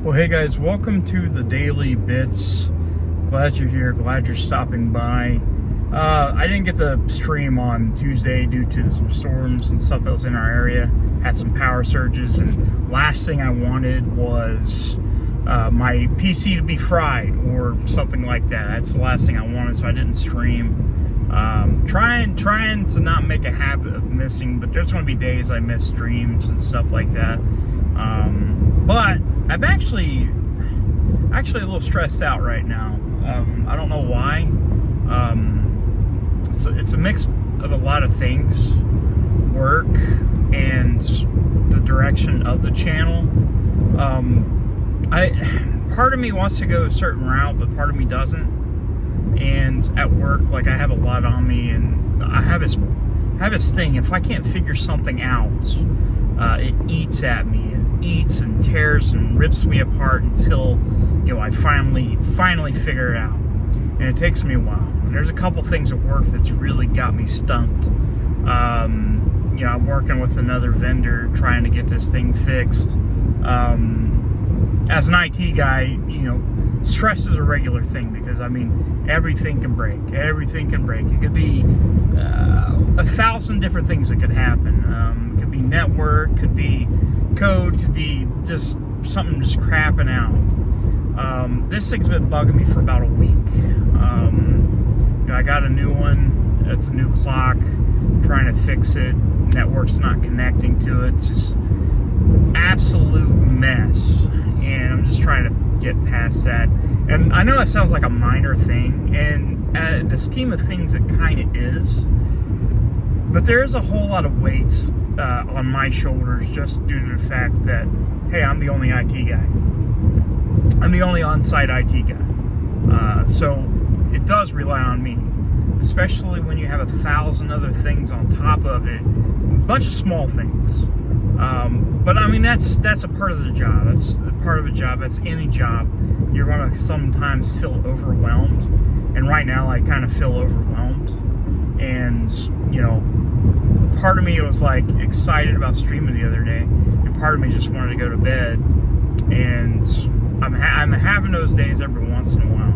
Well, hey guys, welcome to the Daily Bits. Glad you're here, glad you're stopping by. I didn't get to stream on Tuesday due to some storms and stuff that was in our area. Had some power surges, and last thing I wanted was my PC to be fried or something like that. That's the last thing I wanted, so I didn't stream. Trying to not make a habit of missing, but there's going to be days I miss streams and stuff like that. But I'm actually a little stressed out right now. I don't know why. It's a mix of a lot of things, work and the direction of the channel. Part of me wants to go a certain route, but part of me doesn't. And at work, like, I have a lot on me, and I have this thing. If I can't figure something out, it eats at me and eats and tears and rips me apart until, I finally figure it out. And it takes me a while. And there's a couple things at work that's really got me stumped. I'm working with another vendor trying to get this thing fixed. As an IT guy, stress is a regular thing because, everything can break. Everything can break. It could be 1,000 different things that could happen. It could be network, could be code, could be just something just crapping out. This thing's been bugging me for about a week. I got a new one. It's a new clock. Trying to fix it. Network's not connecting to it. Just absolute mess. And I'm just trying to get past that. And I know it sounds like a minor thing, and at the scheme of things, it kind of is. But there is a whole lot of weight on my shoulders just due to the fact that, hey, I'm the only IT guy. I'm the only on-site IT guy. So it does rely on me, especially when you have 1,000 other things on top of it, a bunch of small things. But that's a part of the job. That's a part of a job. That's any job. You're going to sometimes feel overwhelmed. And right now I kind of feel overwhelmed. And, part of me was like excited about streaming the other day. And part of me just wanted to go to bed. And I'm having those days every once in a while.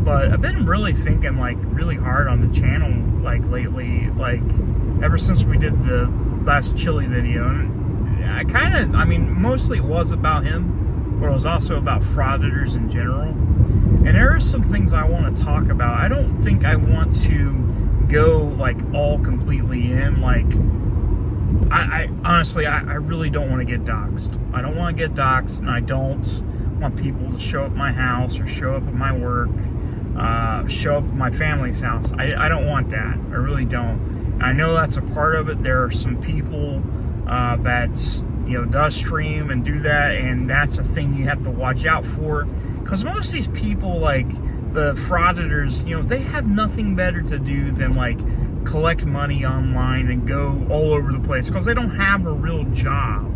But I've been really thinking really hard on the channel lately, ever since we did the last Chili video. And mostly it was about him, but it was also about frauditors in general. And there are some things I want to talk about. I don't think I want to go all completely in. I honestly really don't want to get doxxed. I don't want to get doxxed, and I don't want people to show up at my house or show up at my work, show up at my family's house. I don't want that. I really don't. I know that's a part of it. There are some people that does stream and do that, and that's a thing you have to watch out for, because most of these people, the frauditors, they have nothing better to do than collect money online and go all over the place, because they don't have a real job.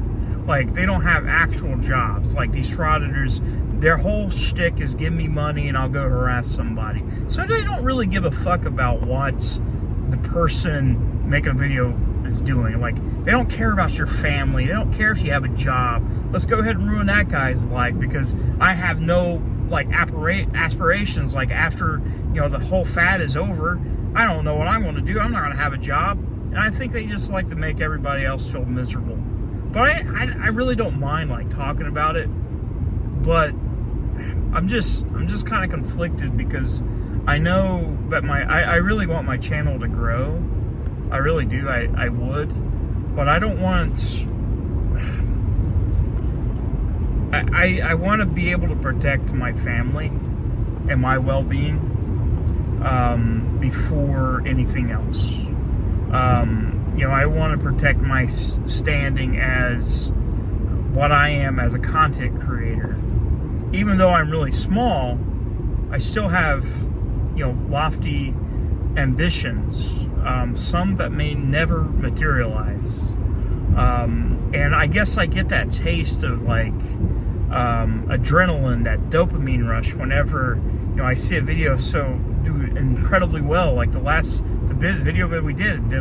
They don't have actual jobs. These frauditors, their whole shtick is give me money and I'll go harass somebody. So they don't really give a fuck about what the person making a video is doing. They don't care about your family. They don't care if you have a job. Let's go ahead and ruin that guy's life because I have no aspirations. After the whole fad is over, I don't know what I'm going to do. I'm not going to have a job. And I think they just like to make everybody else feel miserable. But I really don't mind talking about it. But I'm just kind of conflicted because I know that I really want my channel to grow. I really do. I would, but I don't want. I want to be able to protect my family and my well-being before anything else. I want to protect my standing as what I am as a content creator. Even though I'm really small, I still have, lofty ambitions. Some that may never materialize. And I guess I get that taste of adrenaline, that dopamine rush whenever, I see a video do incredibly well. The video that we did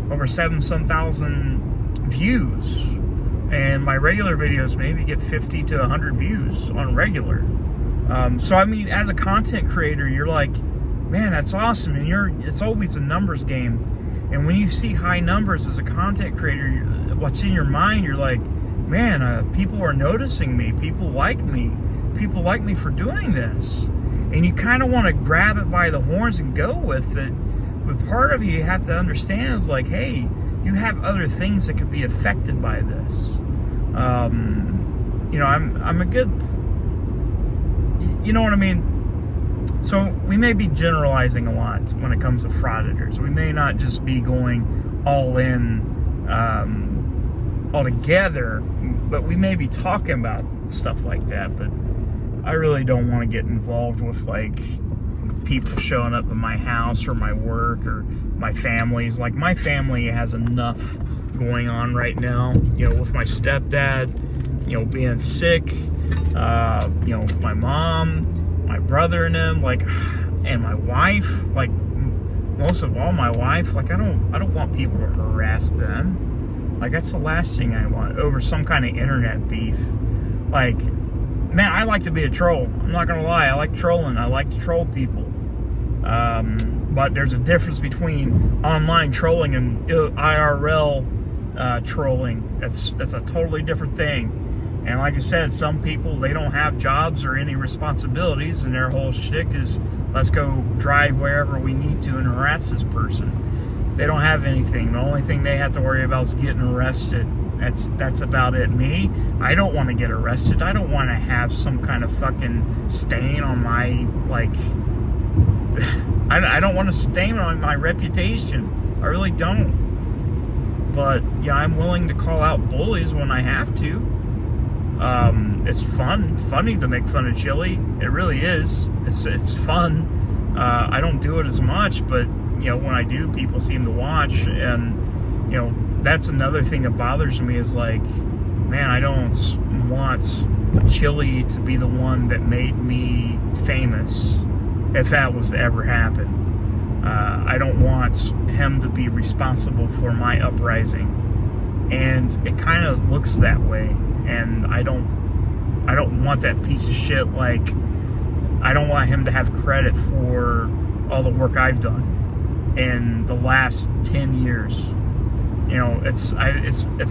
over 7,000 views. And my regular videos maybe get 50 to 100 views on regular. So I mean, as a content creator, you're like, man, that's awesome. And it's always a numbers game. And when you see high numbers as a content creator, what's in your mind, you're like, man, people are noticing me. People like me. People like me for doing this. And you kind of want to grab it by the horns and go with it. But part of you have to understand is like, hey, you have other things that could be affected by this. You know, I'm a good, you know what I mean? So we may be generalizing a lot when it comes to frauditors. We may not just be going all in altogether, but we may be talking about stuff like that. But I really don't want to get involved with like people showing up at my house or my work or my family's. Like my family has enough going on right now, you know, with my stepdad, you know, being sick, you know, my mom, my brother and them, like, and my wife, like, most of all my wife, like, I don't want people to harass them. Like, that's the last thing I want, over some kind of internet beef. Like, man, I like to be a troll. I'm not gonna lie, I like trolling. I like to troll people. But there's a difference between online trolling and IRL trolling. That's a totally different thing. And like I said, some people, they don't have jobs or any responsibilities, and their whole shtick is, let's go drive wherever we need to and harass this person. They don't have anything. The only thing they have to worry about is getting arrested. That's about it. Me, I don't want to get arrested. I don't want to have some kind of fucking stain on my, like, I don't want to stain on my reputation. I really don't. But, yeah, I'm willing to call out bullies when I have to. It's funny to make fun of Chili. It really is. It's fun. I don't do it as much, but, you know, when I do, people seem to watch. And, you know, that's another thing that bothers me is like, man, I don't want Chili to be the one that made me famous, if that was to ever happen. I don't want him to be responsible for my uprising. And it kind of looks that way. And I don't want that piece of shit. Like, I don't want him to have credit for all the work I've done in the last 10 years. You know, it's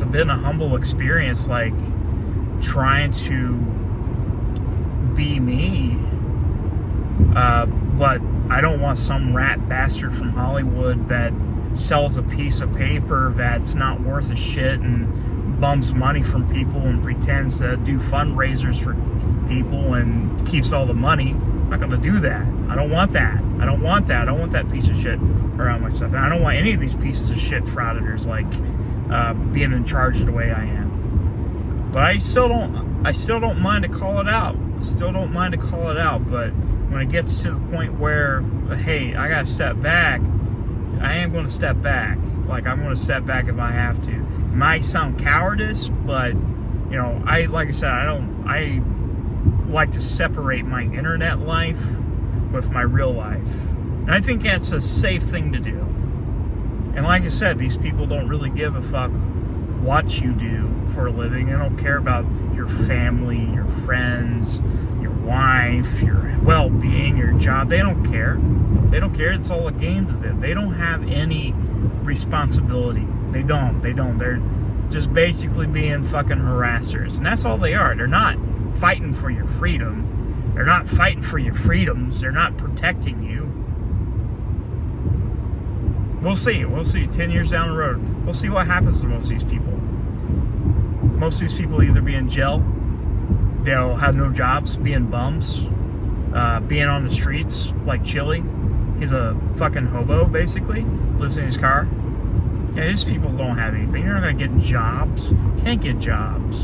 been a humble experience, like trying to be me. But I don't want some rat bastard from Hollywood that sells a piece of paper that's not worth a shit and bums money from people and pretends to do fundraisers for people and keeps all the money. I'm not going to do that. I don't want that. I don't want that. I don't want that piece of shit around my stuff. And I don't want any of these pieces of shit frauditors like being in charge of the way I am. But I still don't mind to call it out. Still don't mind to call it out. But when it gets to the point where, hey, I got to step back, I am going to step back. Like, I'm going to step back if I have to. It might sound cowardice, but, you know, like I said, I like to separate my internet life with my real life. And I think that's a safe thing to do. And like I said, these people don't really give a fuck what you do for a living. They don't care about your family, your friends, your wife, your well-being, your job. They don't care. They don't care. It's all a game to them. They don't have any responsibility. They don't. They're just basically being fucking harassers. And that's all they are. They're not fighting for your freedom. They're not fighting for your freedoms. They're not protecting you. We'll see. We'll see. 10 years down the road, we'll see what happens to most of these people. Most of these people either be in jail, they'll have no jobs, being bums, being on the streets like Chili. He's a fucking hobo, basically. Lives in his car. Yeah, these people don't have anything. They're not going to get jobs. Can't get jobs.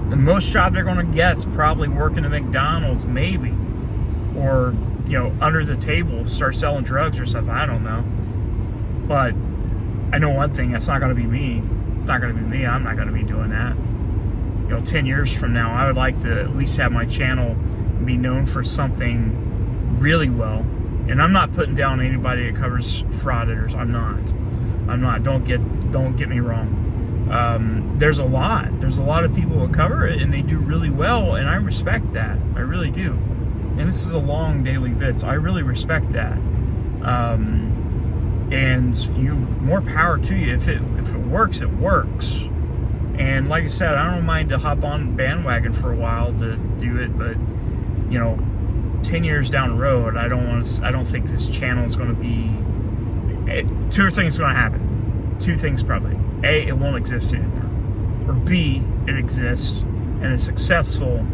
The most job they're going to get is probably working at McDonald's, maybe. Or, you know, under the table, start selling drugs or something. I don't know. But I know one thing. That's not going to be me. It's not going to be me. I'm not going to be doing that. You know, 10 years from now, I would like to at least have my channel be known for something really well. And I'm not putting down anybody that covers frauditors. I'm not. Don't get me wrong. There's a lot of people who cover it and they do really well, and I respect that. I really do. And this is a long daily bits. I really respect that. And more power to you. If it works, it works. And like I said, I don't mind to hop on bandwagon for a while to do it, but 10 years down the road, I don't think this channel is going to be. Two things going to happen. Two things probably. A, it won't exist anymore. Or B, it exists and is successful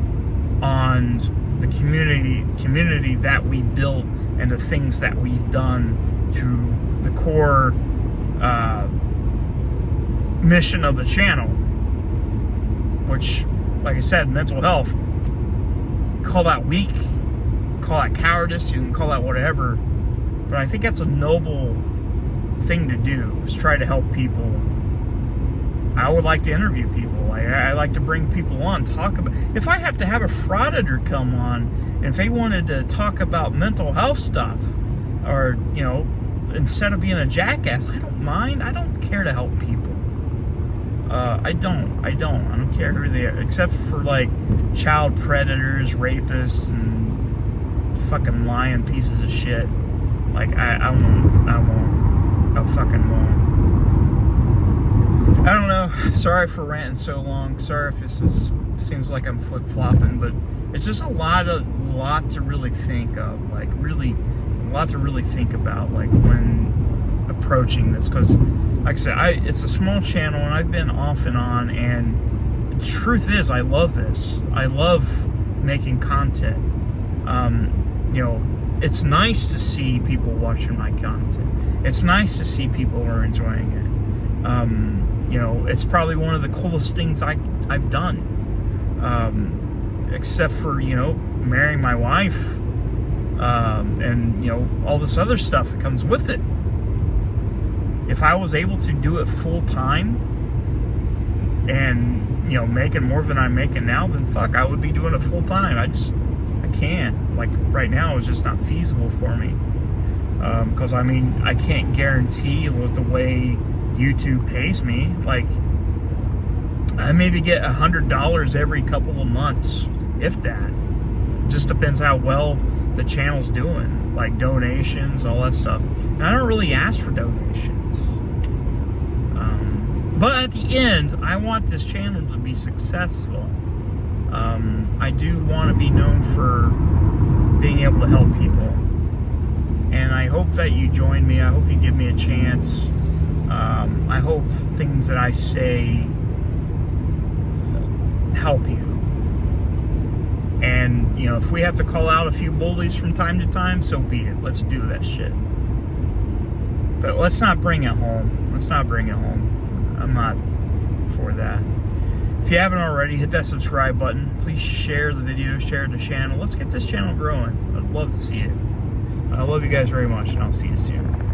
on the community that we built and the things that we've done to the core mission of the channel, which, like I said, mental health. Call that weak, call that cowardice, you can call that whatever, but I think that's a noble thing to do, is try to help people. I would like to interview people. I like to bring people on, talk about. If I have to have a frauditor come on, and if they wanted to talk about mental health stuff, or instead of being a jackass, I don't mind. I don't care to help people. I don't care who they are, except for like child predators, rapists, and fucking lying pieces of shit. Like I fucking won't. I don't know. Sorry for ranting so long. Sorry if seems like I'm flip-flopping, but it's just a lot to really think of. Like really, a lot to really think about. Like when approaching this, because like I said, it's a small channel and I've been off and on. And the truth is, I love this. I love making content. It's nice to see people watching my content. It's nice to see people are enjoying it. It's probably one of the coolest things I've done, except for, marrying my wife, and, all this other stuff that comes with it. If I was able to do it full time and, making more than I'm making now, then fuck, I would be doing it full time. I can't. Like right now, it's just not feasible for me. Because I can't guarantee with the way YouTube pays me. Like, I maybe get $100 every couple of months, if that. Just depends how well the channel's doing, like donations, all that stuff. And I don't really ask for donations. But at the end, I want this channel to be successful. I do want to be known for being able to help people. And I hope that you join me. I hope you give me a chance. I hope things that I say help you. And, if we have to call out a few bullies from time to time, so be it. Let's do that shit. But let's not bring it home. Let's not bring it home. I'm not for that. If you haven't already, hit that subscribe button. Please share the video, share the channel. Let's get this channel growing. I'd love to see it. I love you guys very much, and I'll see you soon.